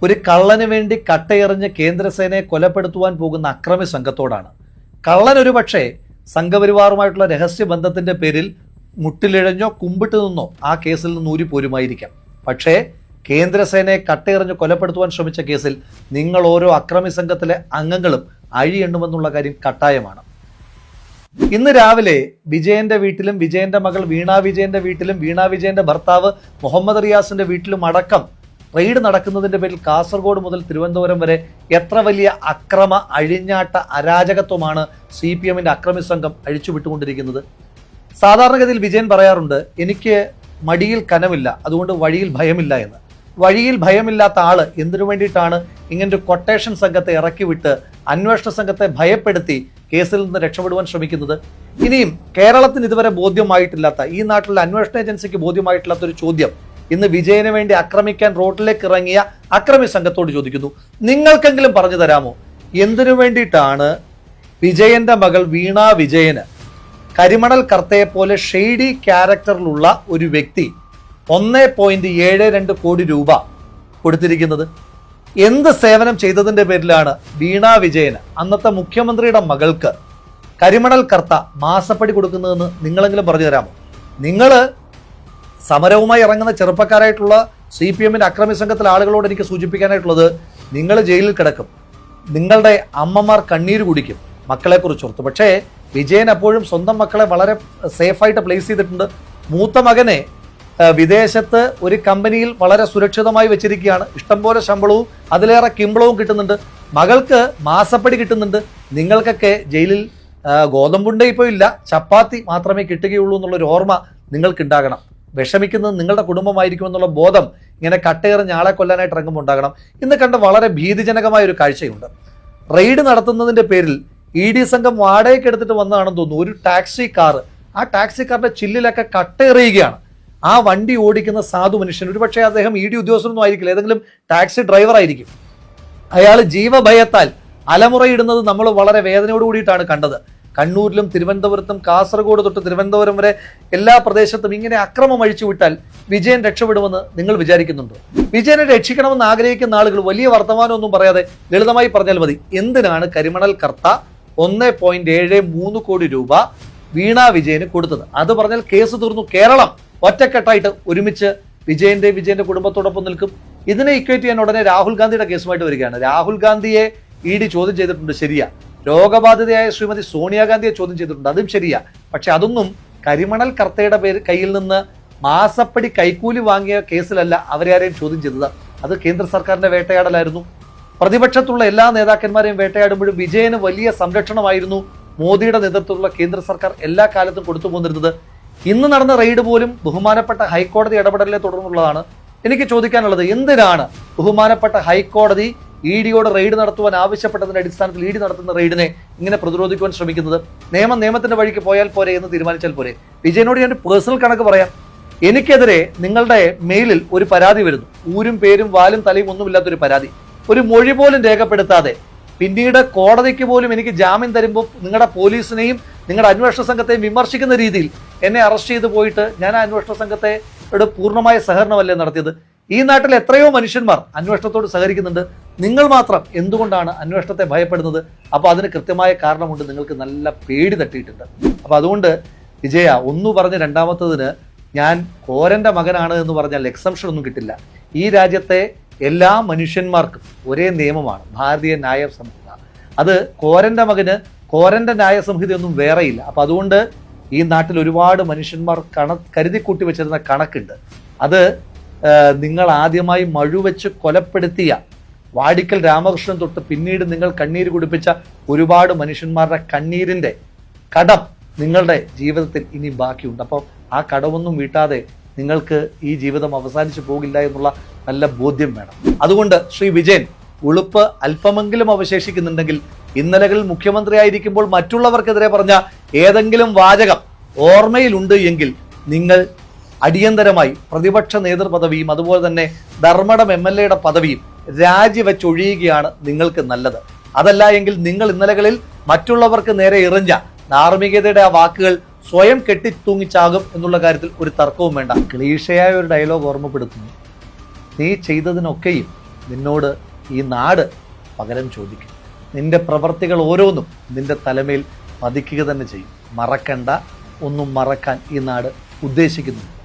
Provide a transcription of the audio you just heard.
ഒരു കള്ളന് വേണ്ടി കട്ടയെറിഞ്ഞ് കേന്ദ്രസേനയെ കൊലപ്പെടുത്തുവാൻ പോകുന്ന അക്രമി സംഘത്തോടാണ്. കള്ളൻ ഒരു പക്ഷേ സംഘപരിവാറുമായിട്ടുള്ള രഹസ്യബന്ധത്തിന്റെ പേരിൽ മുട്ടിലിഴഞ്ഞോ കുമ്പിട്ട് നിന്നോ ആ കേസിൽ നിന്ന് ഊരിപ്പോരുമായിരിക്കാം. പക്ഷേ കേന്ദ്രസേനയെ കട്ടയെറിഞ്ഞ് കൊലപ്പെടുത്തുവാൻ ശ്രമിച്ച കേസിൽ നിങ്ങൾ ഓരോ അക്രമി സംഘത്തിലെ അംഗങ്ങളും അഴിയെണ്ണുമെന്നുള്ള കാര്യം കട്ടായമാണ്. ഇന്ന് രാവിലെ വിജയന്റെ വീട്ടിലും വിജയന്റെ മകൾ വീണ വിജയന്റെ വീട്ടിലും വീണ വിജയന്റെ ഭർത്താവ് മുഹമ്മദ് റിയാസിന്റെ വീട്ടിലും അടക്കം റെയ്ഡ് നടക്കുന്നതിന്റെ പേരിൽ കാസർഗോഡ് മുതൽ തിരുവനന്തപുരം വരെ എത്ര വലിയ അക്രമ അഴിഞ്ഞാട്ട അരാജകത്വമാണ് CPM-ന്റെ അക്രമി സംഘം അഴിച്ചുവിട്ടുകൊണ്ടിരിക്കുന്നത്. സാധാരണഗതിയിൽ വിജയൻ പറയാറുണ്ട്, എനിക്ക് മടിയിൽ കനമില്ല, അതുകൊണ്ട് വഴിയിൽ ഭയമില്ല എന്ന്. വഴിയിൽ ഭയമില്ലാത്ത ആള് എന്തിനു വേണ്ടിയിട്ടാണ് ഇങ്ങനൊരു കൊട്ടേഷൻ സംഘത്തെ ഇറക്കി വിട്ട് അന്വേഷണ സംഘത്തെ ഭയപ്പെടുത്തി കേസിൽ നിന്ന് രക്ഷപ്പെടുവാൻ ശ്രമിക്കുന്നത്? ഇനിയും കേരളത്തിന് ഇതുവരെ ബോധ്യമായിട്ടില്ലാത്ത, ഈ നാട്ടിലെ അന്വേഷണ ഏജൻസിക്ക് ബോധ്യമായിട്ടില്ലാത്ത ഒരു ചോദ്യം ഇന്ന് വിജയന് വേണ്ടി ആക്രമിക്കാൻ റോഡിലേക്ക് ഇറങ്ങിയ അക്രമി സംഘത്തോട് ചോദിക്കുന്നു. നിങ്ങൾക്കെങ്കിലും പറഞ്ഞു തരാമോ, എന്തിനു വേണ്ടിയിട്ടാണ് വിജയന്റെ മകൾ വീണ വിജയന് കരിമണൽ കർത്തയെ പോലെ ഷെയ്ഡി ക്യാരക്ടറിലുള്ള ഒരു വ്യക്തി 1.72 കോടി രൂപ കൊടുത്തിരിക്കുന്നത്? എന്ത് സേവനം ചെയ്തതിന്റെ പേരിലാണ് വീണ വിജയന്, അന്നത്തെ മുഖ്യമന്ത്രിയുടെ മകൾക്ക്, കരിമണൽ കർത്ത മാസപ്പടി കൊടുക്കുന്നതെന്ന് നിങ്ങളെങ്കിലും പറഞ്ഞു തരാമോ? നിങ്ങൾ സമരവുമായി ഇറങ്ങുന്ന ചെറുപ്പക്കാരായിട്ടുള്ള CPM-ന്റെ അക്രമി സംഘത്തിലെ ആളുകളോട് എനിക്ക് സൂചിപ്പിക്കാനായിട്ടുള്ളത്, നിങ്ങൾ ജയിലിൽ കിടക്കും, നിങ്ങളുടെ അമ്മമാർ കണ്ണീര് കുടിക്കും മക്കളെ കുറിച്ചോർത്ത്. പക്ഷേ വിജയൻ അപ്പോഴും സ്വന്തം മക്കളെ വളരെ സേഫായിട്ട് പ്ലേസ് ചെയ്തിട്ടുണ്ട്. മൂത്ത മകനെ വിദേശത്ത് ഒരു കമ്പനിയിൽ വളരെ സുരക്ഷിതമായി വെച്ചിരിക്കുകയാണ്. ഇഷ്ടംപോലെ ശമ്പളവും അതിലേറെ കിമ്പളവും കിട്ടുന്നുണ്ട്. മകൾക്ക് മാസപ്പടി കിട്ടുന്നുണ്ട്. നിങ്ങൾക്കൊക്കെ ജയിലിൽ ഗോതമ്പുണ്ട ഇപ്പോൾ ഇല്ല, ചപ്പാത്തി മാത്രമേ കിട്ടുകയുള്ളൂ എന്നുള്ളൊരു ഓർമ്മ നിങ്ങൾക്കുണ്ടാകണം. വിഷമിക്കുന്നത് നിങ്ങളുടെ കുടുംബമായിരിക്കുമെന്നുള്ള ബോധം ഇങ്ങനെ കട്ടയേറിഞ്ഞ ആളെ കൊല്ലാനായിട്ട് ഇറങ്ങുമ്പോൾ ഉണ്ടാകണം. ഇന്ന് കണ്ട വളരെ ഭീതിജനകമായ ഒരു കാഴ്ചയുണ്ട്. റെയ്ഡ് നടത്തുന്നതിന്റെ പേരിൽ ED സംഘം വാടകയ്ക്ക് എടുത്തിട്ട് വന്നതാണെന്ന് തോന്നുന്നു. ഒരു ടാക്സി കാർ, ആ ടാക്സി കാറിന്റെ ചില്ലിലൊക്കെ കട്ടയെറിയുകയാണ്. ആ വണ്ടി ഓടിക്കുന്ന സാധു മനുഷ്യൻ, ഒരുപക്ഷെ അദ്ദേഹം ED ഉദ്യോഗസ്ഥനൊന്നും ആയിരിക്കില്ല, ഏതെങ്കിലും ടാക്സി ഡ്രൈവർ ആയിരിക്കും. അയാൾ ജീവഭയത്താൽ അലമുറയിടുന്നത് നമ്മൾ വളരെ വേദനയോട് കൂടിയിട്ടാണ് കണ്ടത്. കണ്ണൂരിലും തിരുവനന്തപുരത്തും കാസർഗോഡ് തൊട്ട് തിരുവനന്തപുരം വരെ എല്ലാ പ്രദേശത്തും ഇങ്ങനെ അക്രമം അഴിച്ചുവിട്ടാൽ വിജയൻ രക്ഷപ്പെടുമെന്ന് നിങ്ങൾ വിചാരിക്കുന്നുണ്ടോ? വിജയനെ രക്ഷിക്കണമെന്ന് ആഗ്രഹിക്കുന്ന ആളുകൾ വലിയ വർത്തമാനമൊന്നും പറയാതെ ലളിതമായി പറഞ്ഞാൽ മതി, എന്തിനാണ് കരിമണൽ കർത്ത 1.73 കോടി രൂപ വീണ വിജയന് കൊടുത്തത്? അത് പറഞ്ഞാൽ കേസ് തീർന്നു. കേരളം ഒറ്റക്കെട്ടായിട്ട് ഒരുമിച്ച് വിജയന്റെ കുടുംബത്തോടൊപ്പം നിൽക്കും. ഇതിനെ ഇക്വേറ്റ് ചെയ്യാൻ ഉടനെ രാഹുൽ ഗാന്ധിയുടെ കേസുമായിട്ട് വരികയാണ്. രാഹുൽ ഗാന്ധിയെ ED ചോദ്യം ചെയ്തിട്ടുണ്ട്, ശരിയാ. രോഗബാധിതയായ ശ്രീമതി സോണിയാഗാന്ധിയെ ചോദ്യം ചെയ്തിട്ടുണ്ട്, അതും ശരിയാ. പക്ഷെ അതൊന്നും കരിമണൽ കർത്തയുടെ കയ്യിൽ നിന്ന് മാസപ്പടി കൈക്കൂലി വാങ്ങിയ കേസിലല്ല അവരെ ആരെയും ചോദ്യം ചെയ്തത്. അത് കേന്ദ്ര സർക്കാരിന്റെ വേട്ടയാടലായിരുന്നു. പ്രതിപക്ഷത്തുള്ള എല്ലാ നേതാക്കന്മാരെയും വേട്ടയാടുമ്പോഴും വിജയന് വലിയ സംരക്ഷണമായിരുന്നു മോദിയുടെ നേതൃത്വത്തിലുള്ള കേന്ദ്ര സർക്കാർ എല്ലാ കാലത്തും കൊടുത്തു പോന്നിരുന്നത്. ഇന്ന് നടന്ന റെയ്ഡ് പോലും ബഹുമാനപ്പെട്ട ഹൈക്കോടതി ഇടപെടലിനെ തുടർന്നുള്ളതാണ്. എനിക്ക് ചോദിക്കാനുള്ളത്, എന്തിനാണ് ബഹുമാനപ്പെട്ട ഹൈക്കോടതി EDയോട് റെയ്ഡ് നടത്തുവാൻ ആവശ്യപ്പെട്ടതിന്റെ അടിസ്ഥാനത്തിൽ ED നടത്തുന്ന റെയ്ഡിനെ ഇങ്ങനെ പ്രതിരോധിക്കുവാൻ ശ്രമിക്കുന്നത്? നിയമത്തിന്റെ വഴിക്ക് പോയാൽ പോരെ എന്ന് തീരുമാനിച്ചാൽ പോരെ? വിജയനോട് ഞാൻ പേഴ്സണൽ കണക്ക് പറയാം. എനിക്കെതിരെ നിങ്ങളുടെ മെയിലിൽ ഒരു പരാതി വരുന്നു, ഊരും പേരും വാലും തലയും ഒന്നുമില്ലാത്തൊരു പരാതി. ഒരു മൊഴി പോലും രേഖപ്പെടുത്താതെ പിന്നീട് കോടതിക്ക് പോലും എനിക്ക് ജാമ്യം തരുമ്പോൾ നിങ്ങളുടെ പോലീസിനെയും നിങ്ങളുടെ അന്വേഷണ സംഘത്തെയും വിമർശിക്കുന്ന രീതിയിൽ എന്നെ അറസ്റ്റ് ചെയ്ത് പോയിട്ട് ഞാൻ ആ അന്വേഷണ സംഘത്തെ പൂർണ്ണമായ സഹകരണമല്ലേ നടത്തിയത്? ഈ നാട്ടിൽ എത്രയോ മനുഷ്യന്മാർ അന്വേഷണത്തോട് സഹകരിക്കുന്നുണ്ട്. നിങ്ങൾ മാത്രം എന്തുകൊണ്ടാണ് അന്വേഷണത്തെ ഭയപ്പെടുന്നത്? അപ്പോൾ അതിന് കൃത്യമായ കാരണമുണ്ട്, നിങ്ങൾക്ക് നല്ല പേടി തട്ടിയിട്ടുണ്ട്. അപ്പോൾ അതുകൊണ്ട് വിജയ, ഒന്ന് പറഞ്ഞ് രണ്ടാമത്തതിന് ഞാൻ കോരന്റെ മകനാണ് എന്ന് പറഞ്ഞാൽ എക്സംഷൻ ഒന്നും കിട്ടില്ല. ഈ രാജ്യത്തെ എല്ലാ മനുഷ്യന്മാർക്കും ഒരേ നിയമമാണ്, ഭാരതീയ ന്യായ സംഹിത. അത് കോരന്റെ മകന് കോരന്റെ ന്യായ സംഹിതയൊന്നും വേറെയില്ല. അപ്പം അതുകൊണ്ട് ഈ നാട്ടിൽ ഒരുപാട് മനുഷ്യന്മാർ കരുതി കൂട്ടി വെച്ചിരുന്ന കണക്കുണ്ട്. അത് നിങ്ങൾ ആദ്യമായി മഴുവെച്ച് കൊലപ്പെടുത്തിയ വാടിക്കൽ രാമകൃഷ്ണൻ തൊട്ട് പിന്നീട് നിങ്ങൾ കണ്ണീര് കുടിപ്പിച്ച ഒരുപാട് മനുഷ്യന്മാരുടെ കണ്ണീരിന്റെ കടം നിങ്ങളുടെ ജീവിതത്തിൽ ഇനി ബാക്കിയുണ്ട്. അപ്പോൾ ആ കടമൊന്നും വീട്ടാതെ നിങ്ങൾക്ക് ഈ ജീവിതം അവസാനിച്ചു പോകില്ല എന്നുള്ള നല്ല ബോധ്യം വേണം. അതുകൊണ്ട് ശ്രീ വിജയൻ, ഉളുപ്പ് അല്പമെങ്കിലും അവശേഷിക്കുന്നുണ്ടെങ്കിൽ ഇന്നലകളിൽ മുഖ്യമന്ത്രിയായിരിക്കുമ്പോൾ മറ്റുള്ളവർക്കെതിരെ പറഞ്ഞ ഏതെങ്കിലും വാചകം ഓർമ്മയിലുണ്ട് എങ്കിൽ നിങ്ങൾ അടിയന്തരമായി പ്രതിപക്ഷ നേതൃപദവിയും അതുപോലെ തന്നെ ധർമ്മടം MLA-യുടെ പദവിയും രാജിവെച്ചൊഴിയുകയാണ് നിങ്ങൾക്ക് നല്ലത്. അതല്ല എങ്കിൽ നിങ്ങൾ ഇന്നലകളിൽ മറ്റുള്ളവർക്ക് നേരെ എറിഞ്ഞ ധാർമ്മികതയുടെ ആ വാക്കുകൾ സ്വയം കെട്ടിത്തൂങ്ങിച്ചാകും എന്നുള്ള കാര്യത്തിൽ ഒരു തർക്കവും വേണ്ട. ക്ലീഷയായ ഒരു ഡയലോഗ് ഓർമ്മപ്പെടുത്തുന്നു, നീ ചെയ്തതിനൊക്കെയും നിന്നോട് ഈ നാട് പകരം ചോദിക്കും. നിന്റെ പ്രവർത്തികൾ ഓരോന്നും നിന്റെ തലമേൽ പതിക്കുക തന്നെ ചെയ്യും. മറക്കണ്ട, ഒന്നും മറക്കാൻ ഈ നാട് ഉദ്ദേശിക്കുന്നു.